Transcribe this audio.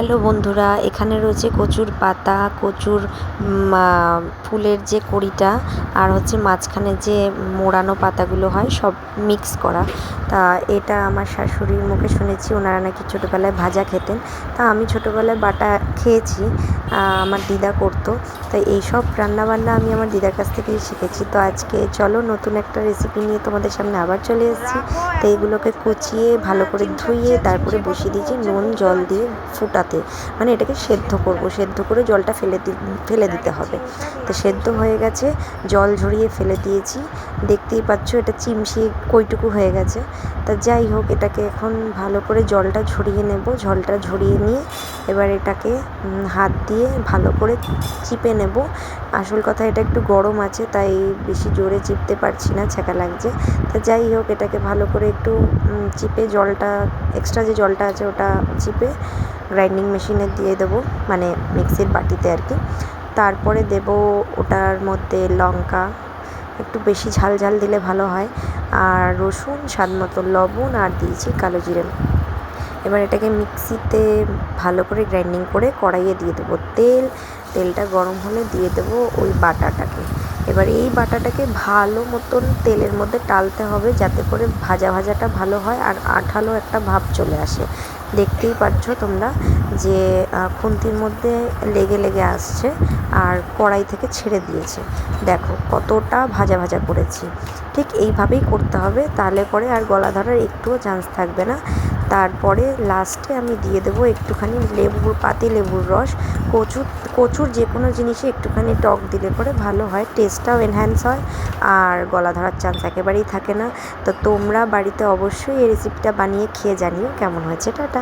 Hello বন্ধুরা, এখানে রয়েছে কচুর পাতা, কচুর ফুলের যে কড়িটা আর হচ্ছে মাঝখানে যে মোড়ানো পাতাগুলো হয় সব মিক্স করা। তা এটা আমার শাশুড়ির মুখে শুনেছি, ওনারা নাকি ছোটোবেলায় ভাজা খেতেন। তা আমি ছোটোবেলায় বাটা খেয়েছি, আমার দিদা করতো। তাই এইসব রান্নাবান্না আমি আমার দিদার কাছ থেকেই শিখেছি। তো আজকে চলো নতুন একটা রেসিপি নিয়ে তোমাদের সামনে আবার চলে এসেছি। তো এইগুলোকে কুচিয়ে ভালো করে ধুয়ে তারপরে বসিয়ে দিয়েছি নুন জল দিয়ে ফুটাতে, মানে এটাকে সেদ্ধ করব। সেদ্ধ করে জলটা ফেলে দিতে হবে। তো সেদ্ধ হয়ে গেছে, জল ঝরিয়ে ফেলে দিয়েছি। দেখতেই পাচ্ছ এটা চিমসি কইটুকু হয়ে গেছে। তা যাই হোক, এটাকে এখন ভালো করে জলটা ঝরিয়ে নেব। জলটা ঝরিয়ে নিয়ে এবার এটাকে হাত দিয়ে ভালো করে চিপে নেব। আসল কথা, এটা একটু গরম আছে তাই বেশি জোরে চিপতে পারছি না, ছ্যাঁকা লাগছে। তা যাই হোক, এটাকে ভালো করে একটু চিপে জলটা, এক্সট্রা যে জলটা আছে ওটা চিপে গ্রাইন্ডিং মেশিনে দিয়ে দেবো, মানে মিক্সির বাটিতে আর কি। তারপরে দেব ওটার মধ্যে লঙ্কা, একটু বেশি ঝাল ঝাল দিলে ভালো হয়, আর রসুন, স্বাদ মতো লবণ, আর দিয়েছি কালো জিরে। এবার এটাকে মিক্সিতে ভালো করে গ্রাইন্ডিং করে কড়াইয়ে দিয়ে দেবো তেলটা গরম হলে দিয়ে দেবো ওই বাটাটাকে। এবার এই বাটাটাকে ভালো মতন তেলের মধ্যে টালতে হবে, যাতে করে ভাজাটা ভালো হয় আর আঠালো একটা ভাব চলে আসে। দেখতেই পাচ্ছ তোমরা যে খুন্তির মধ্যে লেগে আসছে আর কড়াই থেকে ছেড়ে দিয়েছে। দেখো কতটা ভাজা করেছি। ঠিক এইভাবেই করতে হবে, তাহলে পরে আর গলা ধরার একটুও চান্স থাকবে না। তারপরে লাস্টে আমি দিয়ে দেবো একটুখানি পাতি লেবুর রস। কচুর যে কোনো জিনিসে একটুখানি টক দিলে পরে ভালো হয়, টেস্টটাও এনহ্যান্স হয় আর গলা ধরার চান্স একেবারেই থাকে না। তো তোমরা বাড়িতে অবশ্যই এই রেসিপিটা বানিয়ে খেয়ে জানিও কেমন হয়েছে। টাটা।